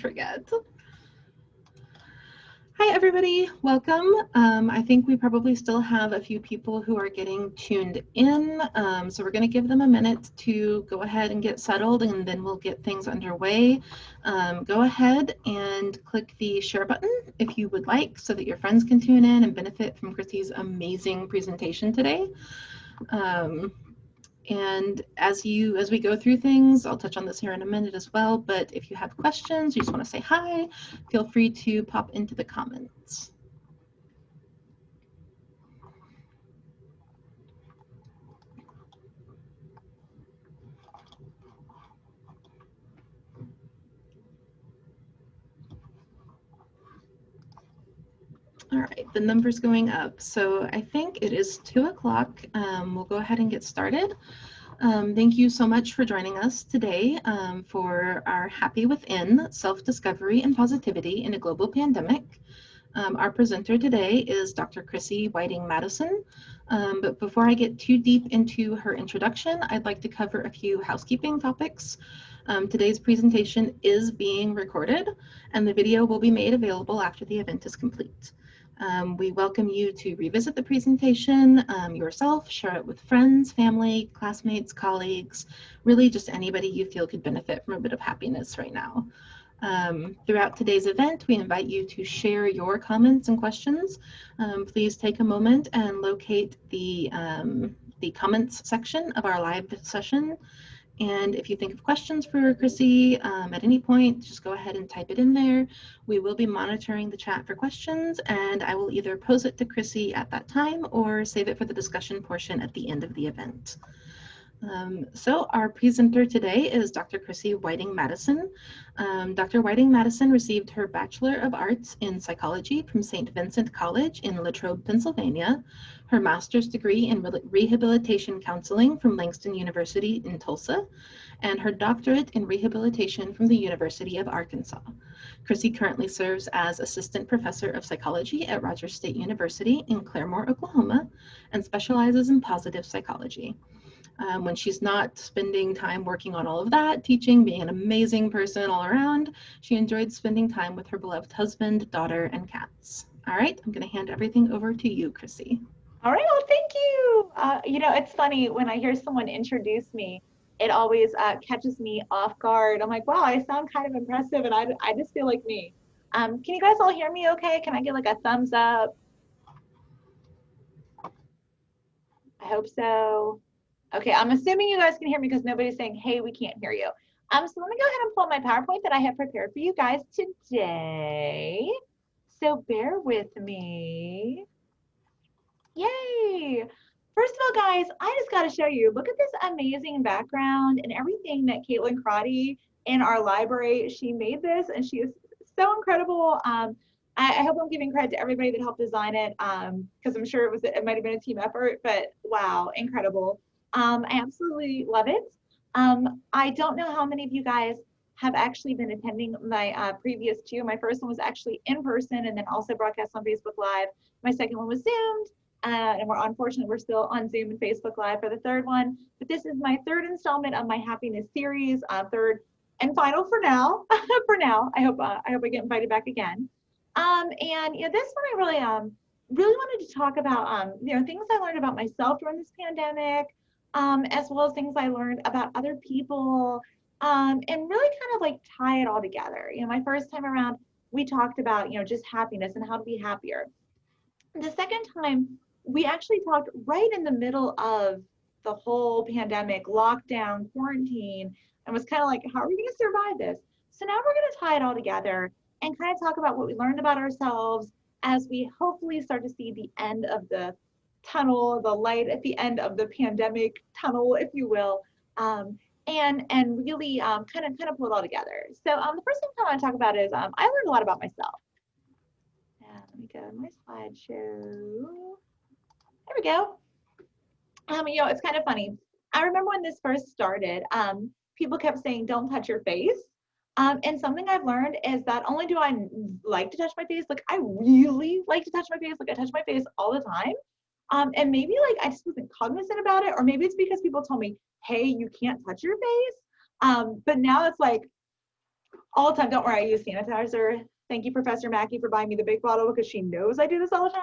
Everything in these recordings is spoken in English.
forget. Hi, everybody. Welcome. I think we probably still have a few people who are getting tuned in, so we're going to give them a minute to go ahead and get settled, and then we'll get things underway. Go ahead and click the share button if you would like, so that your friends can tune in and benefit from Chrissy's amazing presentation today. And as we go through things, I'll touch on this here in a minute as well, but if you have questions, you just want to say hi, feel free to pop into the comments. All right, the number's going up. So I think it is 2 o'clock. We'll go ahead and get started. Thank you so much for joining us today for our Happy Within, Self-Discovery and Positivity in a Global Pandemic. Our presenter today is Dr. Chrissy Whiting-Madison. But before I get too deep into her introduction, I'd like to cover a few housekeeping topics. Today's presentation is being recorded, and the video will be made available after the event is complete. We welcome you to revisit the presentation yourself, share it with friends, family, classmates, colleagues, really just anybody you feel could benefit from a bit of happiness right now. Throughout today's event, we invite you to share your comments and questions. Please take a moment and locate the comments section of our live session. And if you think of questions for Chrissy at any point, just go ahead and type it in there. We will be monitoring the chat for questions, and I will either pose it to Chrissy at that time or save it for the discussion portion at the end of the event. So our presenter today is Dr. Chrissy Whiting-Madison. Dr. Whiting-Madison received her Bachelor of Arts in Psychology from St. Vincent College in Latrobe, Pennsylvania, her master's degree in Rehabilitation Counseling from Langston University in Tulsa, and her doctorate in Rehabilitation from the University of Arkansas. Chrissy currently serves as Assistant Professor of Psychology at Rogers State University in Claremore, Oklahoma, and specializes in positive psychology. When she's not spending time working on all of that, teaching, being an amazing person all around, she enjoyed spending time with her beloved husband, daughter, and cats. All right, I'm going to hand everything over to you, Chrissy. All right, well, thank you. You know, it's funny when I hear someone introduce me, it always catches me off guard. I'm like, wow, I sound kind of impressive, and I just feel like me. Can you guys all hear me okay? Can I get like a thumbs up? I hope so. Okay, I'm assuming you guys can hear me because nobody's saying, hey, we can't hear you. So let me go ahead and pull up my PowerPoint that I have prepared for you guys today. So bear with me. Yay! First of all, guys, I just got to show you, look at this amazing background and everything that Caitlin Crotty in our library, she made this and she is so incredible. I hope I'm giving credit to everybody that helped design it because I'm sure it might have been a team effort, but wow, incredible. I absolutely love it. I don't know how many of you guys have actually been attending my previous two. My first one was actually in person and then also broadcast on Facebook Live. My second one was Zoomed. And unfortunately, we're still on Zoom and Facebook Live for the third one. But this is my third installment of my happiness series, third and final for now. For now, I hope I get invited back again. And you know, this one I really wanted to talk about you know, things I learned about myself during this pandemic, as well as things I learned about other people, and really kind of like tie it all together. You know, my first time around, we talked about, you know, just happiness and how to be happier. The second time, we actually talked right in the middle of the whole pandemic, lockdown, quarantine, and was kind of like, how are we going to survive this? So now we're going to tie it all together and kind of talk about what we learned about ourselves as we hopefully start to see the end of the tunnel, the light at the end of the pandemic tunnel, if you will, and really kind of pull it all together. So the first thing I want to talk about is I learned a lot about myself. Let me go to my slideshow. There we go. You know, it's kind of funny. I remember when this first started, people kept saying, don't touch your face. And something I've learned is that only do I like to touch my face, like I really like to touch my face, like I touch my face all the time. And maybe like I just wasn't cognizant about it, or maybe it's because people told me, hey, you can't touch your face. But now it's like, all the time. Don't worry, I use sanitizer. Thank you, Professor Mackey, for buying me the big bottle because she knows I do this all the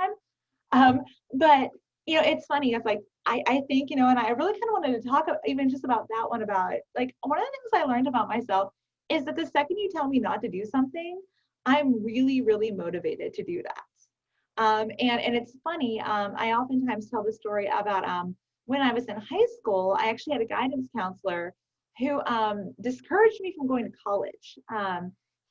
time. But it's funny. It's like I think, and I really kind of wanted to talk even just about that one about it. Like one of the things I learned about myself is that the second you tell me not to do something, I'm really, really motivated to do that. And it's funny. I oftentimes tell the story about when I was in high school, I actually had a guidance counselor who discouraged me from going to college.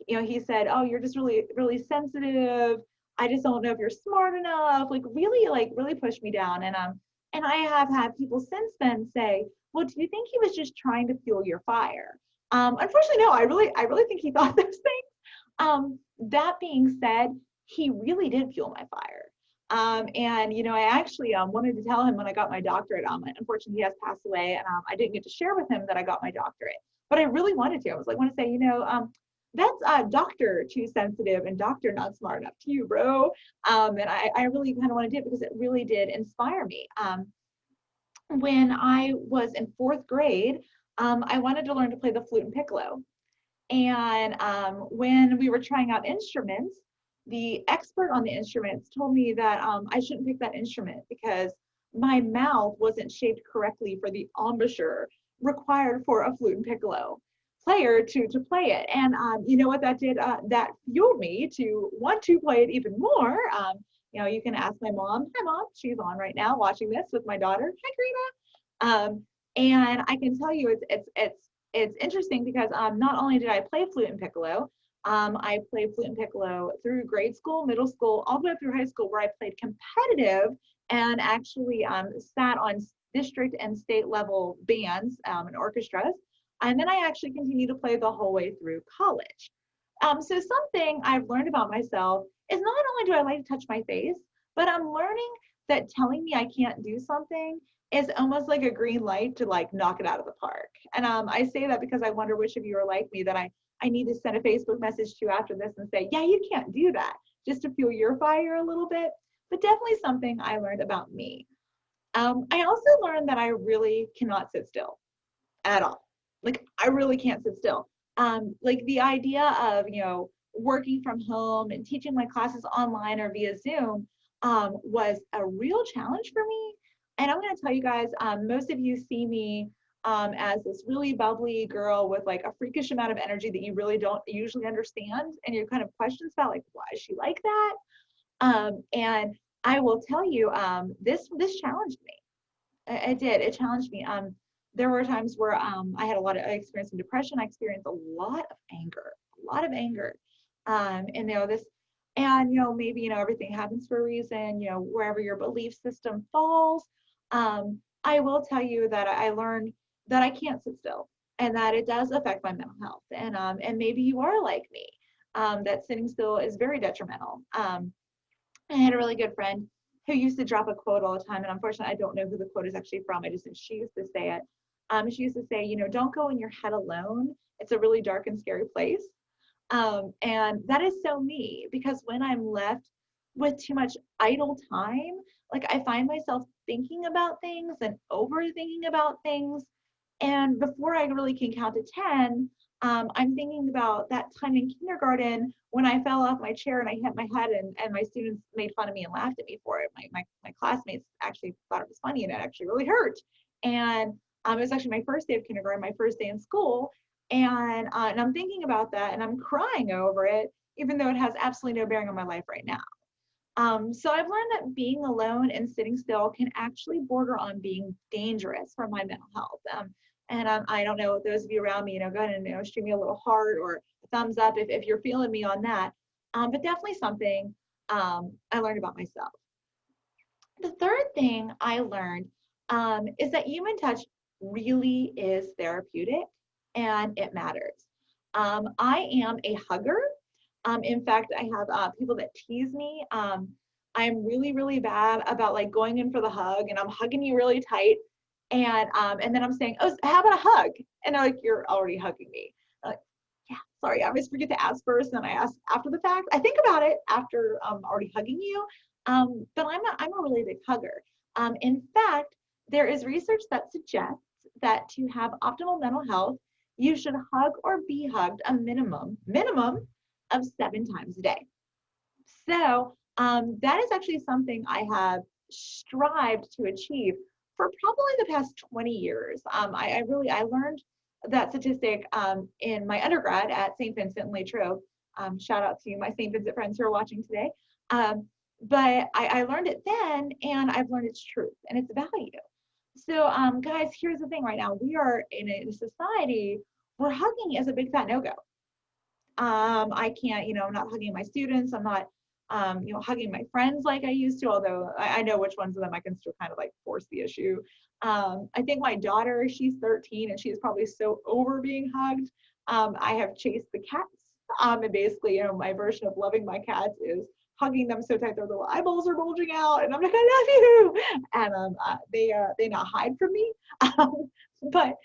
He said, "Oh, you're just really, really sensitive. I just don't know if you're smart enough." Like really pushed me down. And I have had people since then say, "Well, do you think he was just trying to fuel your fire?" Unfortunately, no. I really think he thought those things. That being said, he really did fuel my fire. And I actually wanted to tell him when I got my doctorate. Unfortunately, he has passed away, and I didn't get to share with him that I got my doctorate. But I really wanted to. I was like, want to say, that's doctor too sensitive and doctor not smart enough to you, bro. And I really kind of want to do it because it really did inspire me. When I was in fourth grade, I wanted to learn to play the flute and piccolo. And when we were trying out instruments, the expert on the instruments told me that I shouldn't pick that instrument because my mouth wasn't shaped correctly for the embouchure required for a flute and piccolo player to play it. And you know what that did? That fueled me to want to play it even more. You can ask my mom. Hi, mom. She's on right now watching this with my daughter. Hi, Karina. And I can tell you it's interesting because not only did I play flute and piccolo, I played flute and piccolo through grade school, middle school, all the way through high school, where I played competitive and actually sat on district and state level bands and orchestras. And then I actually continued to play the whole way through college. So something I've learned about myself is not only do I like to touch my face, but I'm learning that telling me I can't do something is almost like a green light to like knock it out of the park. And I say that because I wonder which of you are like me that I need to send a Facebook message to after this and say, yeah, you can't do that, just to fuel your fire a little bit. But definitely something I learned about me. I also learned that I really cannot sit still at all. Like I really can't sit still. Like the idea of, working from home and teaching my classes online or via Zoom was a real challenge for me. And I'm going to tell you guys, most of you see me as this really bubbly girl with like a freakish amount of energy that you really don't usually understand. And you're kind of questions about like, why is she like that? And I will tell you, this challenged me. It did. It challenged me. There were times where I had I experienced some depression. I experienced a lot of anger, a lot of anger. And maybe everything happens for a reason. Wherever your belief system falls. I will tell you that I learned that I can't sit still, and that it does affect my mental health. And maybe you are like me, that sitting still is very detrimental. I had a really good friend who used to drop a quote all the time, and unfortunately, I don't know who the quote is actually from. I just know she used to say it. She used to say, don't go in your head alone. It's a really dark and scary place. And that is so me because when I'm left with too much idle time, like I find myself thinking about things and overthinking about things. And before I really can count to 10, I'm thinking about that time in kindergarten when I fell off my chair and I hit my head and my students made fun of me and laughed at me for it. My classmates actually thought it was funny and it actually really hurt. And it was actually my first day of kindergarten, my first day in school. And I'm thinking about that and I'm crying over it, even though it has absolutely no bearing on my life right now. So I've learned that being alone and sitting still can actually border on being dangerous for my mental health. And I don't know, those of you around me, go ahead and shoot me a little heart or a thumbs up if you're feeling me on that. But definitely something I learned about myself. The third thing I learned is that human touch really is therapeutic and it matters. I am a hugger. In fact, I have people that tease me. I'm really, really bad about like going in for the hug and I'm hugging you really tight. And then I'm saying, oh, how about a hug? And they're like, you're already hugging me. I'm like, yeah, sorry, I always forget to ask first, and I ask after the fact. I think about it after I'm already hugging you, but I'm a really big hugger. In fact, there is research that suggests that to have optimal mental health, you should hug or be hugged a minimum of 7 times a day. So that is actually something I have strived to achieve for probably the past 20 years. I learned that statistic in my undergrad at St. Vincent and Latrobe. Shout out to my St. Vincent friends who are watching today. But I learned it then, and I've learned its truth and its value. So, guys, here's the thing right now. We are in a society where hugging is a big fat no-go. I can't, I'm not hugging my students. I'm not, hugging my friends like I used to, although I know which ones of them I can still kind of like force the issue. I think my daughter, she's 13 and she's probably so over being hugged. I have chased the cats. And basically, my version of loving my cats is hugging them so tight their little eyeballs are bulging out, and I'm like, I love you, and they not hide from me, but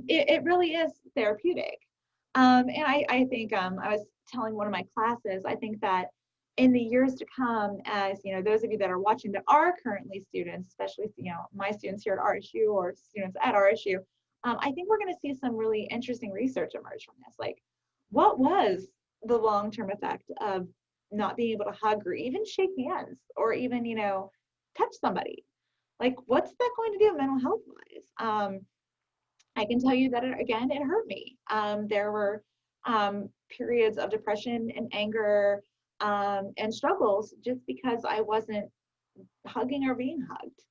it really is therapeutic. And I think I was telling one of my classes, I think that in the years to come, as those of you that are watching that are currently students, especially my students here at RSU or students at RSU, I think we're going to see some really interesting research emerge from this. Like, what was the long-term effect of not being able to hug or even shake hands or even touch somebody? Like, what's that going to do mental health wise? I can tell you that it hurt me. There were periods of depression and anger and struggles just because I wasn't hugging or being hugged.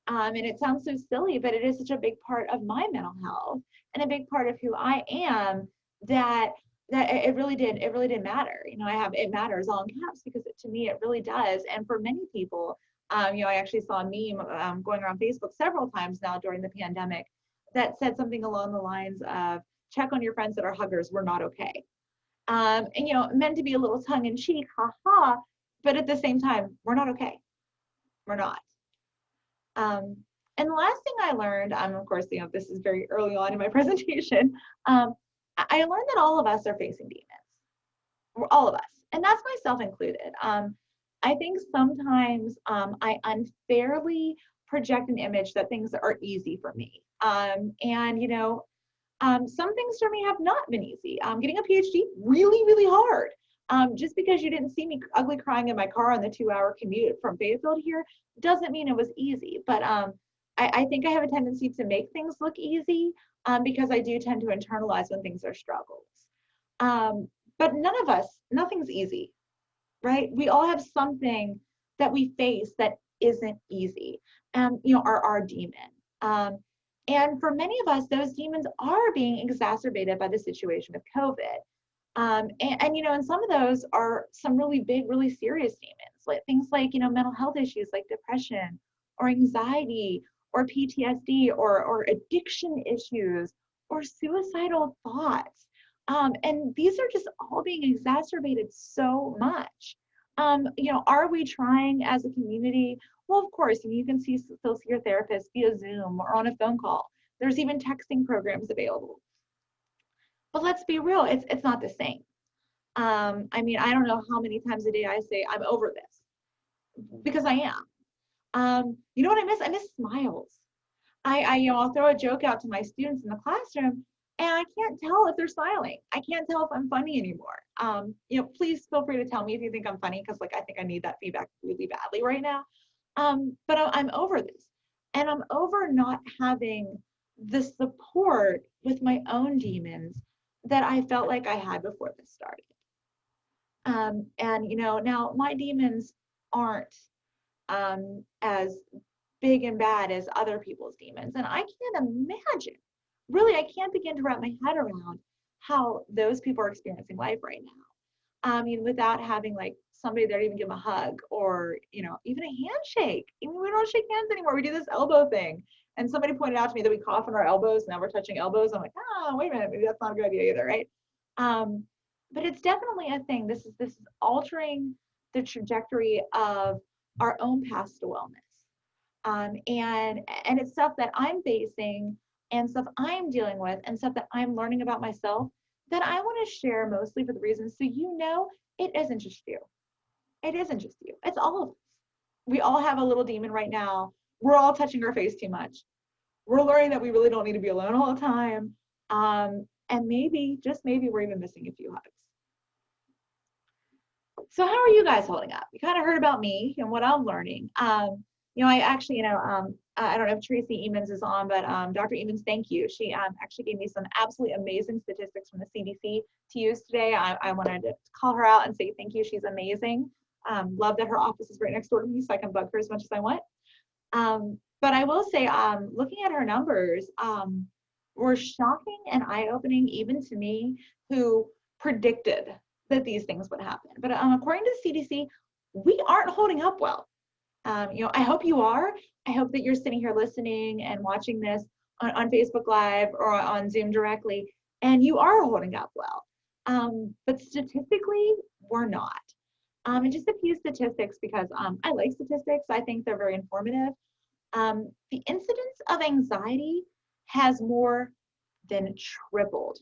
And it sounds so silly, but it is such a big part of my mental health and a big part of who I am that it really did matter. I have it matters all in caps because to me it really does. And for many people, I actually saw a meme going around Facebook several times now during the pandemic that said something along the lines of, check on your friends that are huggers, we're not okay. And meant to be a little tongue in cheek, haha, but at the same time, we're not okay. We're not. And the last thing I learned, of course, this is very early on in my presentation, I learned that all of us are facing demons. All of us, and that's myself included. I think sometimes I unfairly project an image that things are easy for me. And some things for me have not been easy. Getting a PhD, really, really hard. Just because you didn't see me ugly crying in my car on the 2-hour commute from Fayetteville here doesn't mean it was easy. But I think I have a tendency to make things look easy because I do tend to internalize when things are struggles. But nothing's easy, right? We all have something that we face that isn't easy, are our demon. And for many of us, those demons are being exacerbated by the situation with COVID. And some of those are some really big, really serious demons, like things like, mental health issues like depression or anxiety or PTSD or addiction issues or suicidal thoughts. And these are just all being exacerbated so much. Are we trying as a community? Well, of course, you can still see your therapist via Zoom or on a phone call. There's even texting programs available. But let's be real, it's not the same. I don't know how many times a day I say I'm over this, because I am. You know what I miss? I miss smiles. I'll throw a joke out to my students in the classroom, and I can't tell if they're smiling. I can't tell if I'm funny anymore. Please feel free to tell me if you think I'm funny, because I think I need that feedback really badly right now. But I'm over this, and I'm over not having the support with my own demons that I felt like I had before this started. And now my demons aren't as big and bad as other people's demons, and I can't imagine. Really, I can't begin to wrap my head around how those people are experiencing life right now. Without having somebody there to even give them a hug or, even a handshake. Even we don't shake hands anymore. We do this elbow thing. And somebody pointed out to me that we cough on our elbows. Now we're touching elbows. I'm like, wait a minute, maybe that's not a good idea either, right? But it's definitely a thing. This is altering the trajectory of our own path to wellness. And it's stuff that I'm facing and stuff I'm dealing with and stuff that I'm learning about myself that I want to share, mostly for the reason so it isn't just you. It isn't just you. It's all of us. We all have a little demon right now. We're all touching our face too much. We're learning that we really don't need to be alone all the time. And maybe, just maybe, we're even missing a few hugs. So how are you guys holding up? You kind of heard about me and what I'm learning. I actually, I don't know if Tracy Emons is on, but Dr. Emons, thank you. She actually gave me some absolutely amazing statistics from the CDC to use today. I wanted to call her out and say thank you. She's amazing. Love that her office is right next door to me, so I can bug her as much as I want. But I will say, looking at her numbers, were shocking and eye-opening even to me, who predicted that these things would happen. But according to the CDC, we aren't holding up well. I hope you are. I hope that you're sitting here listening and watching this on Facebook Live or on Zoom directly, and you are holding up well. But statistically, we're not. And just a few statistics, because I like statistics. I think they're very informative. The incidence of anxiety has more than tripled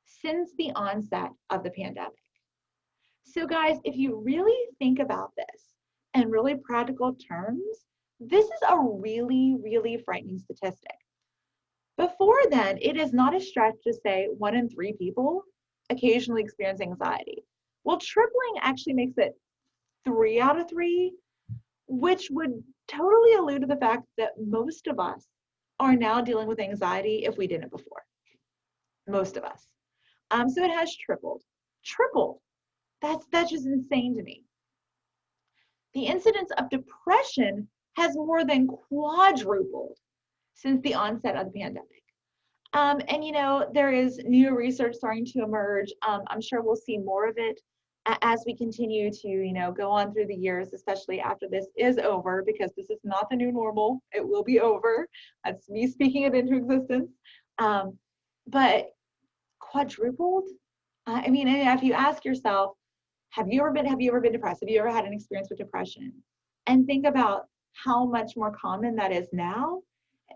since the onset of the pandemic. So guys, if you really think about this in really practical terms, this is a really, really frightening statistic. Before then, it is not a stretch to say 1 in 3 people occasionally experience anxiety. Well, tripling actually makes it 3 out of 3, which would totally allude to the fact that most of us are now dealing with anxiety if we didn't before. Most of us. So it has tripled. Tripled. That's just insane to me. The incidence of depression has more than quadrupled since the onset of the pandemic. There is new research starting to emerge. I'm sure we'll see more of it as we continue to, go on through the years, especially after this is over, because this is not the new normal. It will be over. That's me speaking it into existence. But quadrupled? If you ask yourself, have you ever been depressed? Have you ever had an experience with depression? And think about how much more common that is now.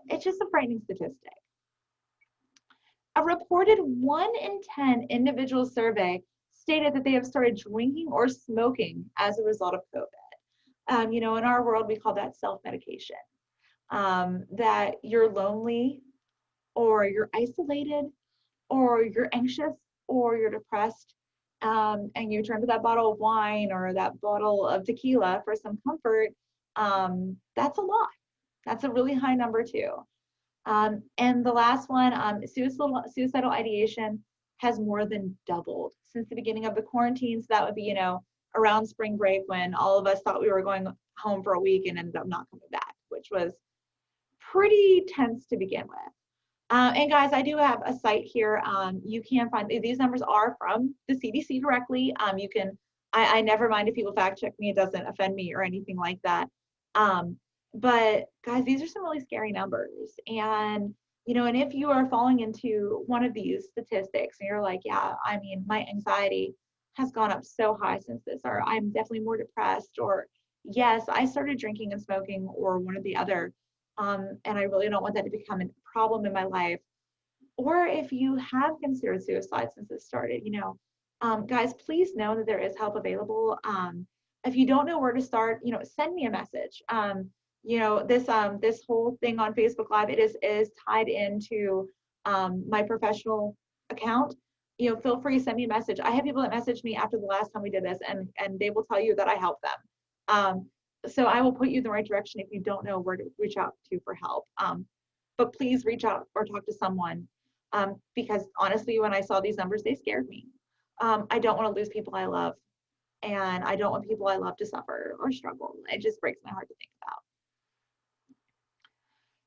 It's just a frightening statistic. A reported 1 in 10 individual survey stated that they have started drinking or smoking as a result of COVID. In our world, we call that self-medication. That you're lonely, or you're isolated, or you're anxious, or you're depressed, and you turn to that bottle of wine or that bottle of tequila for some comfort. That's a lot. That's a really high number too. And the last one, suicidal ideation has more than doubled since the beginning of the quarantine. So that would be, around spring break, when all of us thought we were going home for a week and ended up not coming back, which was pretty tense to begin with. And guys, I do have a site here. You can find, these numbers are from the CDC directly. I never mind if people fact check me. It doesn't offend me or anything like that. But guys, these are some really scary numbers. And if you are falling into one of these statistics and you're like, yeah, my anxiety has gone up so high since this, or I'm definitely more depressed, or yes, I started drinking and smoking, or one or the other, and I really don't want that to become a problem in my life. Or if you have considered suicide since this started, guys, please know that there is help available. If you don't know where to start, send me a message. This whole thing on Facebook Live, it is tied into my professional account. Feel free to send me a message. I have people that message me after the last time we did this, and they will tell you that I helped them. So I will put you in the right direction if you don't know where to reach out to for help. But please reach out or talk to someone, because honestly, when I saw these numbers, they scared me. I don't want to lose people I love, and I don't want people I love to suffer or struggle. It just breaks my heart to think about.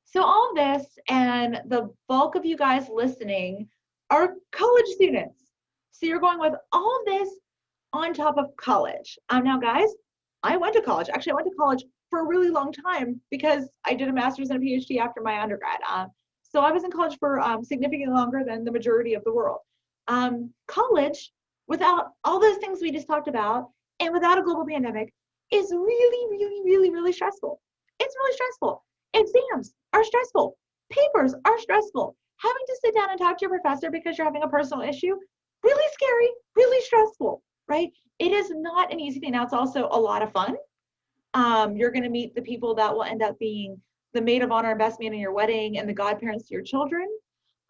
So all of this, and the bulk of you guys listening are college students. So you're going with all of this on top of college. Now guys, I went to college. Actually, I went to college for a really long time because I did a master's and a PhD after my undergrad. So I was in college for significantly longer than the majority of the world. College, without all those things we just talked about, and without a global pandemic, is really, really, really, really stressful. It's really stressful. Exams are stressful. Papers are stressful. Having to sit down and talk to your professor because you're having a personal issue, really scary, really stressful, right? It is not an easy thing. Now, it's also a lot of fun. You're going to meet the people that will end up being the maid of honor and best man in your wedding and the godparents to your children.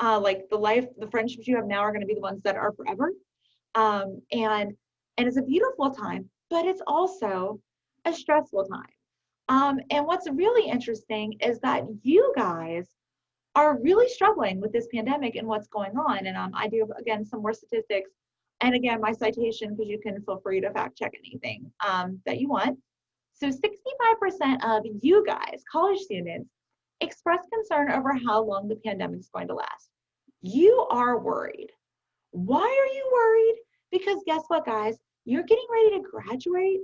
Like the friendships you have now are going to be the ones that are forever. And it's a beautiful time, but it's also a stressful time. And what's really interesting is that you guys are really struggling with this pandemic and what's going on. And I do, again, some more statistics. And again, my citation, because you can feel free to fact check anything that you want. So 65% of you guys, college students, express concern over how long the pandemic is going to last. You are worried. Why are you worried? Because guess what, guys? You're getting ready to graduate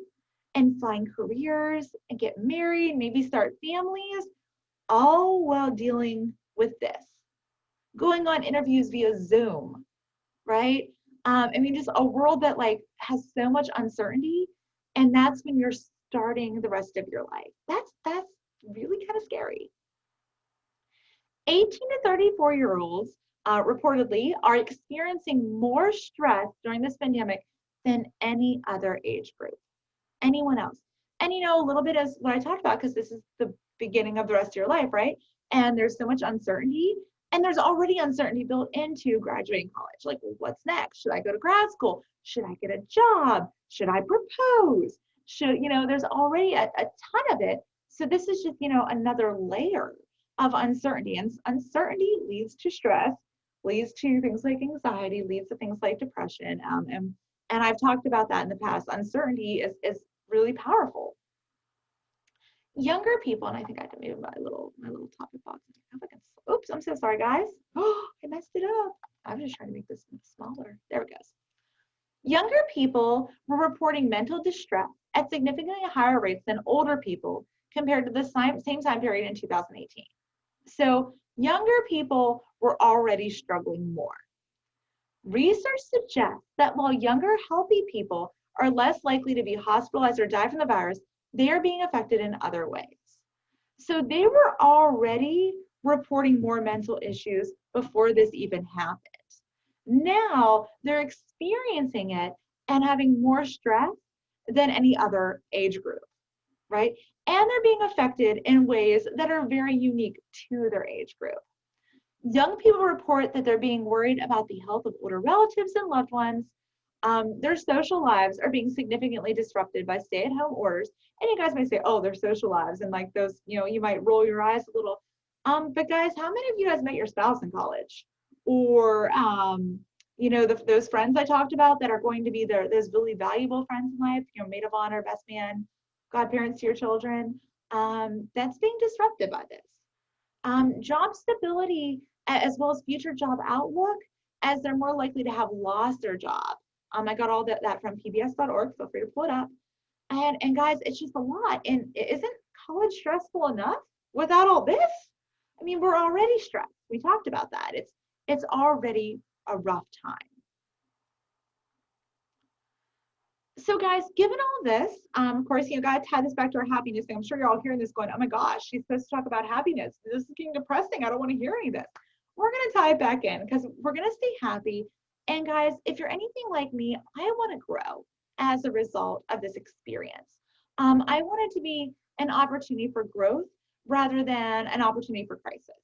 and find careers and get married, maybe start families, all while dealing with this. Going on interviews via Zoom, right? I mean, just a world that like has so much uncertainty, and that's when you're starting the rest of your life. That's really kind of scary. 18 to 34-year-olds reportedly are experiencing more stress during this pandemic than any other age group, anyone else. And you know, a little bit as what I talked about, because this is the beginning of the rest of your life, right? And there's so much uncertainty, and there's already uncertainty built into graduating college. Like, well, what's next? Should I go to grad school? Should I get a job? Should I propose? Should, you know, there's already a ton of it. So this is just, you know, another layer of uncertainty, and uncertainty leads to stress, leads to things like anxiety, leads to things like depression. And I've talked about that in the past. Uncertainty is really powerful. Younger people, and I think I can move my little topic box. Oops, I'm so sorry, guys. Oh, I messed it up. I'm just trying to make this smaller. There it goes. Younger people were reporting mental distress at significantly higher rates than older people compared to the same time period in 2018. So younger people were already struggling more. Research suggests that while younger, healthy people are less likely to be hospitalized or die from the virus, they are being affected in other ways. So they were already reporting more mental issues before this even happened. Now they're experiencing it and having more stress than any other age group, right? And they're being affected in ways that are very unique to their age group. Young people report that they're being worried about the health of older relatives and loved ones. Their social lives are being significantly disrupted by stay-at-home orders. And you guys may say, oh, their social lives, and like those, you know, you might roll your eyes a little. But guys, how many of you guys met your spouse in college? Or, you know, those friends I talked about that are going to be those really valuable friends in life, you know, maid of honor, best man, godparents to your children, that's being disrupted by this. Job stability as well as future job outlook, as they're more likely to have lost their job. I got all that from pbs.org. Feel free to pull it up. And guys, it's just a lot. And isn't college stressful enough without all this? I mean, we're already stressed. We talked about that. It's already a rough time. So guys, given all this, of course, you know, got to tie this back to our happiness thing. I'm sure you're all hearing this going, oh my gosh, she's supposed to talk about happiness. This is getting depressing. I don't want to hear any of this. We're going to tie it back in because we're going to stay happy. And guys, if you're anything like me, I want to grow as a result of this experience. I want it to be an opportunity for growth rather than an opportunity for crisis.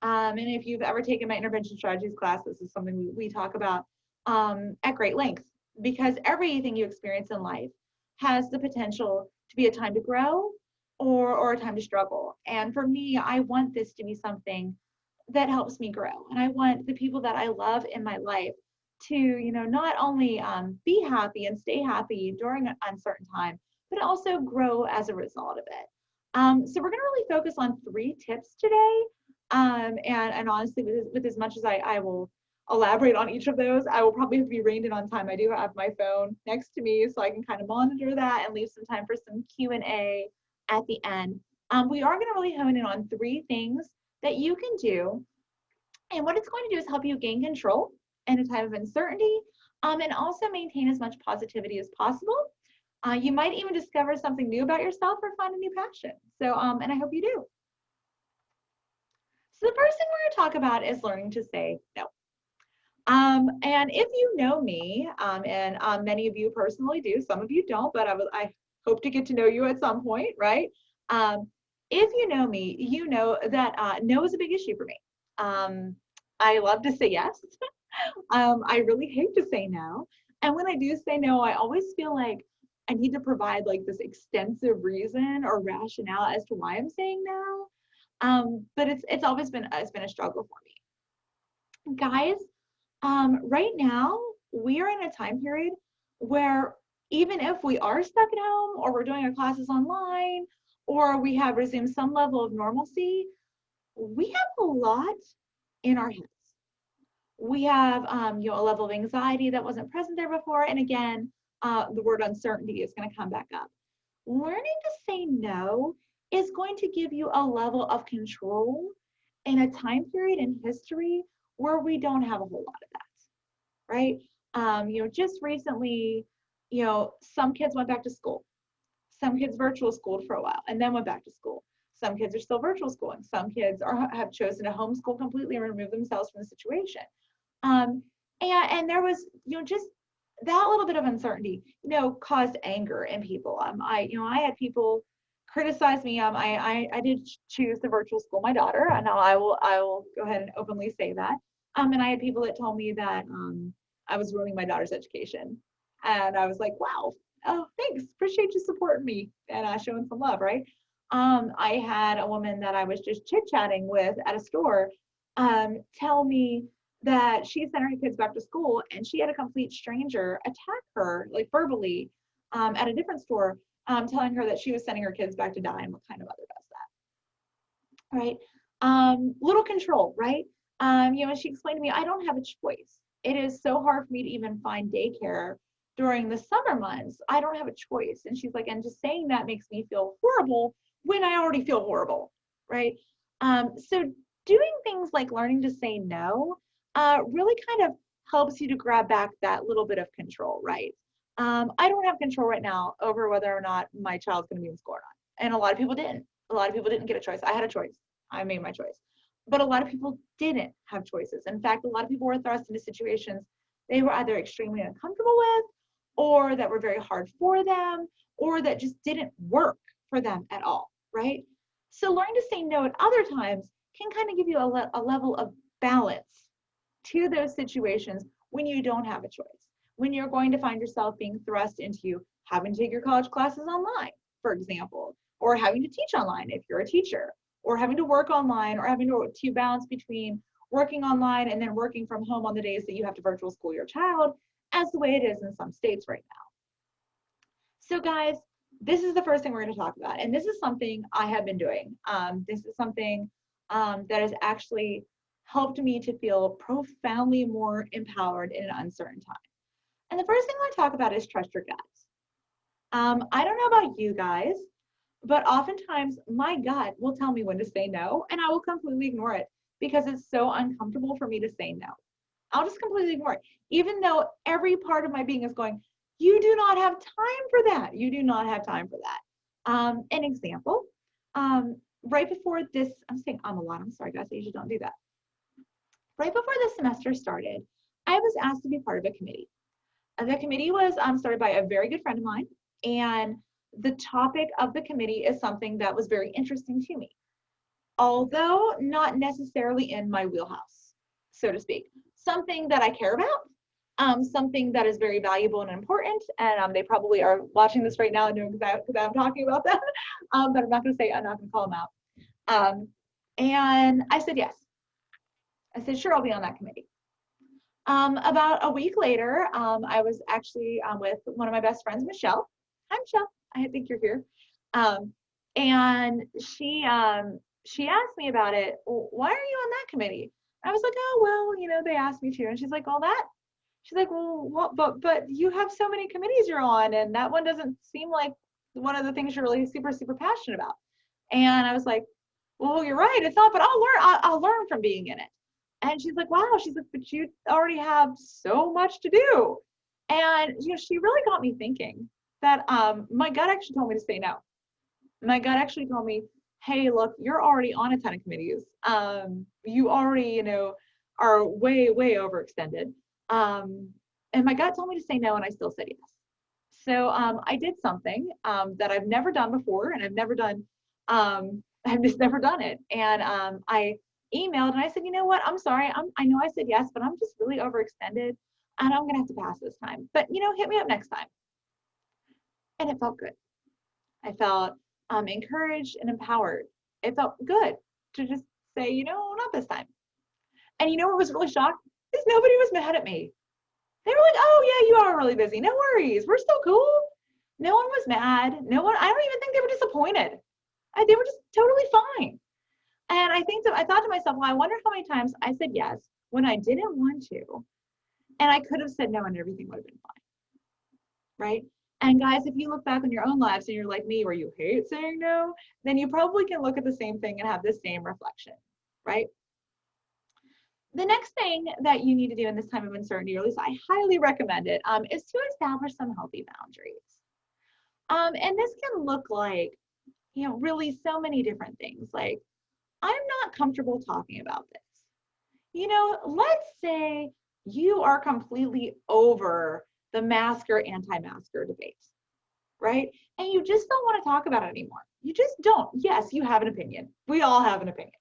And if you've ever taken my intervention strategies class, this is something we talk about at great length, because everything you experience in life has the potential to be a time to grow or a time to struggle. And for me, I want this to be something that helps me grow. And I want the people that I love in my life to, you know, not only be happy and stay happy during an uncertain time, but also grow as a result of it. So we're going to really focus on 3 tips today. And honestly, with as much as I will elaborate on each of those, I will probably have to be reined in on time. I do have my phone next to me, so I can kind of monitor that and leave some time for some Q&A at the end. We are going to really hone in on 3 things that you can do. And what it's going to do is help you gain control in a time of uncertainty, and also maintain as much positivity as possible. You might even discover something new about yourself or find a new passion. So, and I hope you do. So the first thing we're going to talk about is learning to say no. And if you know me, and many of you personally do, some of you don't, but I hope to get to know you at some point, right? If you know me, you know that no is a big issue for me. I love to say yes. I really hate to say no. And when I do say no, I always feel like I need to provide like this extensive reason or rationale as to why I'm saying no. But it's always been a struggle for me. Guys, right now we are in a time period where even if we are stuck at home or we're doing our classes online or we have resumed some level of normalcy, we have a lot in our heads. We have a level of anxiety that wasn't present there before. And again, the word uncertainty is going to come back up. Learning to say no is going to give you a level of control in a time period in history where we don't have a whole lot of that, right? Just recently, some kids went back to school. Some kids virtual schooled for a while and then went back to school. Some kids are still virtual schooling. Some kids have chosen to homeschool completely and remove themselves from the situation. Um, and there was, just that little bit of uncertainty, caused anger in people. I had people criticize me. I did choose the virtual school my daughter, and I will go ahead and openly say that. And I had people that told me that I was ruining my daughter's education, and I was like, wow, oh, thanks, appreciate you supporting me and showing some love, right? I had a woman that I was just chit chatting with at a store tell me that she sent her kids back to school and she had a complete stranger attack her like verbally at a different store, telling her that she was sending her kids back to die, and what kind of mother does that, right? Little control, right? She explained to me, I don't have a choice. It is so hard for me to even find daycare during the summer months. I don't have a choice. And she's like, and just saying that makes me feel horrible when I already feel horrible, right? So doing things like learning to say no really kind of helps you to grab back that little bit of control, right? I don't have control right now over whether or not my child's going to be in school or not. And a lot of people didn't. A lot of people didn't get a choice. I had a choice. I made my choice. But a lot of people didn't have choices. In fact, a lot of people were thrust into situations they were either extremely uncomfortable with, or that were very hard for them, or that just didn't work for them at all, right? So learning to say no at other times can kind of give you a level of balance to those situations when you don't have a choice, when you're going to find yourself being thrust into having to take your college classes online, for example, or having to teach online if you're a teacher, or having to work online, or having to balance between working online and then working from home on the days that you have to virtual school your child, as the way it is in some states right now. So guys, this is the first thing we're going to talk about, and this is something I have been doing. This is something that has actually helped me to feel profoundly more empowered in an uncertain time. And the first thing I want to talk about is trust your guts. I don't know about you guys, but oftentimes my gut will tell me when to say no, and I will completely ignore it because it's so uncomfortable for me to say no. I'll just completely ignore it, even though every part of my being is going, you do not have time for that. You do not have time for that. An example, right before this, I'm saying a lot. I'm sorry, guys. I usually don't do that. Right before the semester started, I was asked to be part of a committee. The committee was started by a very good friend of mine, and the topic of the committee is something that was very interesting to me, although not necessarily in my wheelhouse, so to speak. Something that I care about, something that is very valuable and important, and they probably are watching this right now and knowing because I'm talking about that, but I'm not going to call them out. And I said yes. I said, sure, I'll be on that committee. About a week later, I was actually with one of my best friends, Michelle. Hi, Michelle. I think you're here. And she asked me about it. Well, why are you on that committee? I was like, oh, well, they asked me to. And she's like, she's like, well, what, but you have so many committees you're on, and that one doesn't seem like one of the things you're really super, super passionate about. And I was like, well, you're right. It's not, but I'll learn from being in it. And she's like, wow, she's like, but you already have so much to do. And, she really got me thinking that my gut actually told me to say no. My gut actually told me, hey, look, you're already on a ton of committees. You already, are way, way overextended. And my gut told me to say no, and I still said yes. So I did something that I've never done before, and I've just never done it. And I emailed and I said, you know what, I'm sorry. I know I said yes, but I'm just really overextended and I'm going to have to pass this time. But, hit me up next time. And it felt good. I felt encouraged and empowered. It felt good to just say, not this time. And what was really shocked is nobody was mad at me. They were like, oh yeah, you are really busy. No worries. We're still cool. No one was mad. No one, I don't even think they were disappointed. They were just totally fine. And I thought to myself, well, I wonder how many times I said yes when I didn't want to. And I could have said no and everything would have been fine. Right? And guys, if you look back on your own lives and you're like me where you hate saying no, then you probably can look at the same thing and have the same reflection, right? The next thing that you need to do in this time of uncertainty, or at least I highly recommend it, is to establish some healthy boundaries. And this can look like, really so many different things. Like, I'm not comfortable talking about this. Let's say you are completely over the masker, anti-masker debate, right? And you just don't want to talk about it anymore. You just don't. Yes, you have an opinion. We all have an opinion.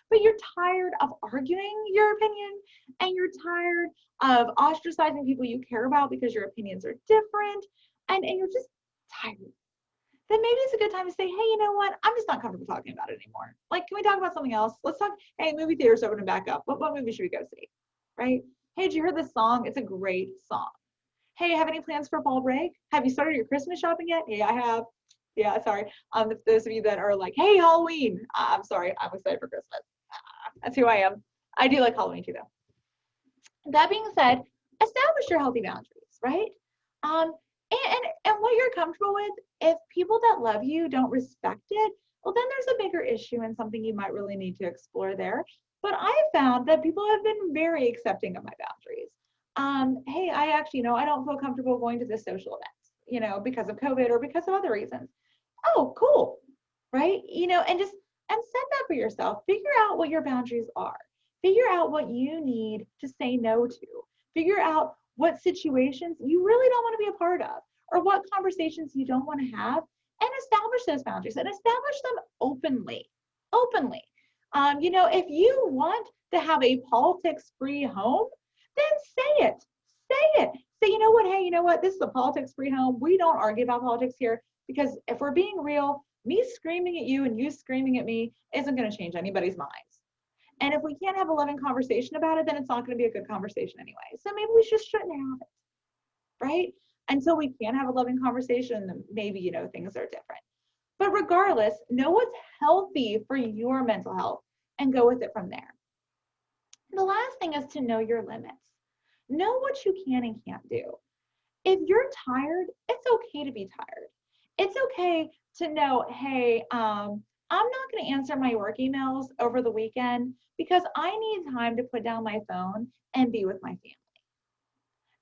But you're tired of arguing your opinion and you're tired of ostracizing people you care about because your opinions are different and you're just tired. Then maybe it's a good time to say, hey, you know what? I'm just not comfortable talking about it anymore. Like, can we talk about something else? Let's talk, hey, movie theater's opening back up. What movie should we go see? Right? Hey, did you hear this song? It's a great song. Hey, have any plans for fall break? Have you started your Christmas shopping yet? Hey, I have. Yeah, sorry. Those of you that are like, hey, Halloween. I'm sorry. I'm excited for Christmas. That's who I am. I do like Halloween too, though. That being said, establish your healthy boundaries, right? And what you're comfortable with, if people that love you don't respect it, well, then there's a bigger issue and something you might really need to explore there. But I found that people have been very accepting of my boundaries. Hey, I actually, I don't feel comfortable going to this social event, because of COVID or because of other reasons. Oh, cool, right? And set that for yourself. Figure out what your boundaries are. Figure out what you need to say no to. Figure out what situations you really don't want to be a part of or what conversations you don't want to have, and establish those boundaries and establish them openly. If you want to have a politics-free home, then say it. Say, you know what, hey, you know what, this is a politics-free home. We don't argue about politics here, because if we're being real, me screaming at you and you screaming at me isn't going to change anybody's minds. And if we can't have a loving conversation about it, then it's not going to be a good conversation anyway. So maybe we just shouldn't have it, right? Until we can have a loving conversation, then maybe, things are different. But regardless, know what's healthy for your mental health and go with it from there. The last thing is to know your limits. Know what you can and can't do. If you're tired, it's okay to be tired. It's okay to know, hey, I'm not going to answer my work emails over the weekend because I need time to put down my phone and be with my family.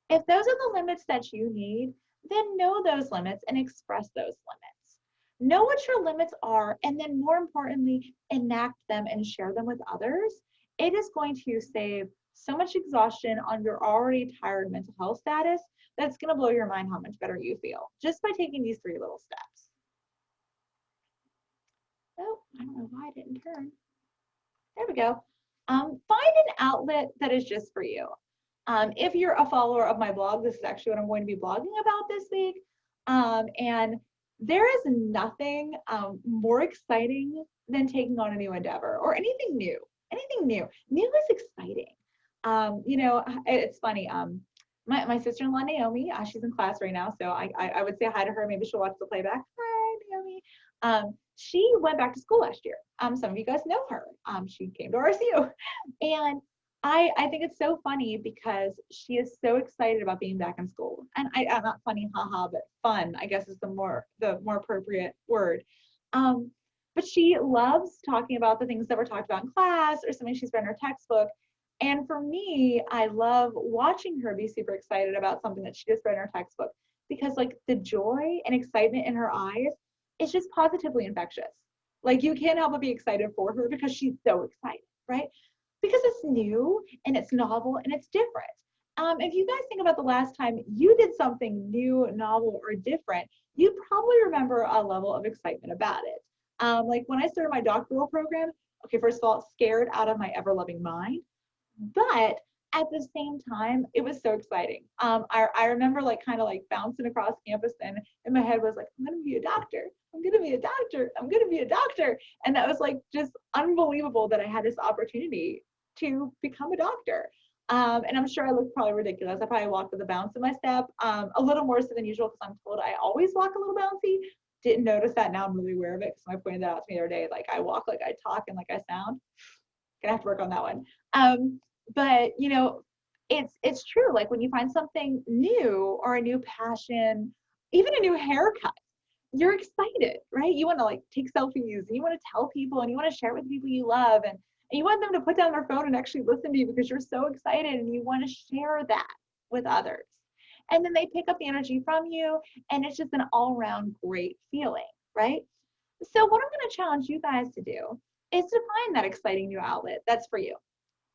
If those are the limits that you need, then know those limits and express those limits. Know what your limits are, and then more importantly, enact them and share them with others. It is going to save so much exhaustion on your already tired mental health status that's going to blow your mind how much better you feel just by taking these 3 little steps. Oh, I don't know why I didn't turn. There we go. Find an outlet that is just for you. If you're a follower of my blog, this is actually what I'm going to be blogging about this week. And there is nothing more exciting than taking on a new endeavor or anything new. New is exciting. It's funny. My sister-in-law, Naomi, she's in class right now, so I would say hi to her. Maybe she'll watch the playback. Hi, Naomi. She went back to school last year. Some of you guys know her. She came to RSU. And I think it's so funny because she is so excited about being back in school. And I'm not funny, haha, but fun, I guess is the more appropriate word. But she loves talking about the things that were talked about in class or something she's read in her textbook. And for me, I love watching her be super excited about something that she just read in her textbook, because like the joy and excitement in her eyes is just positively infectious. Like you can't help but be excited for her because she's so excited, right? Because it's new and it's novel and it's different. If you guys think about the last time you did something new, novel, or different, you probably remember a level of excitement about it. Like when I started my doctoral program, Okay, first of all, scared out of my ever-loving mind, but at the same time, it was so exciting. I remember like kind of like bouncing across campus, and in my head was like, I'm gonna be a doctor. I'm gonna be a doctor. I'm gonna be a doctor. And that was like just unbelievable that I had this opportunity to become a doctor. And I'm sure I looked probably ridiculous. I probably walked with a bounce in my step, a little more so than usual because I'm told I always walk a little bouncy. Didn't notice that. Now I'm really aware of it because I pointed that out to me the other day. Like I walk like I talk and like I sound. Gonna have to work on that one. But you know, it's true. Like when you find something new or a new passion, even a new haircut, you're excited, right? You want to like take selfies and you want to tell people and you want to share it with people you love, and you want them to put down their phone and actually listen to you because you're so excited and you want to share that with others. And then they pick up the energy from you, and it's just an all-around great feeling, right? So what I'm going to challenge you guys to do is to find that exciting new outlet that's for you.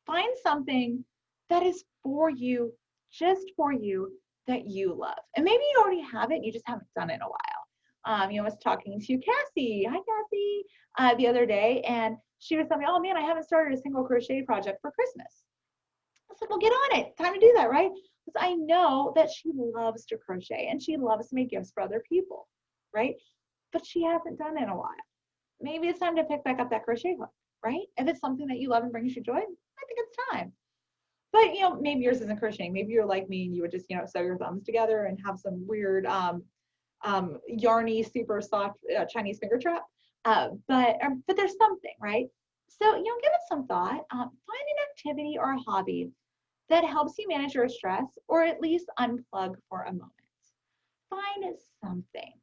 Find something that is for you, just for you, that you love. And maybe you already have it, you just haven't done it in a while. You know, I was talking to Cassie, hi Cassie, the other day, and she was telling me, oh man, I haven't started a single crochet project for Christmas. I said, well, get on it. Time to do that, right? Because I know that she loves to crochet and she loves to make gifts for other people, right? But she hasn't done it in a while. Maybe it's time to pick back up that crochet hook, right? If it's something that you love and brings you joy, I think it's time. But you know, maybe yours isn't crocheting. Maybe you're like me and you would just, you know, sew your thumbs together and have some weird yarny, super soft Chinese finger trap. But there's something, right? So, you know, give it some thought. Find an activity or a hobby that helps you manage your stress or at least unplug for a moment. Find something.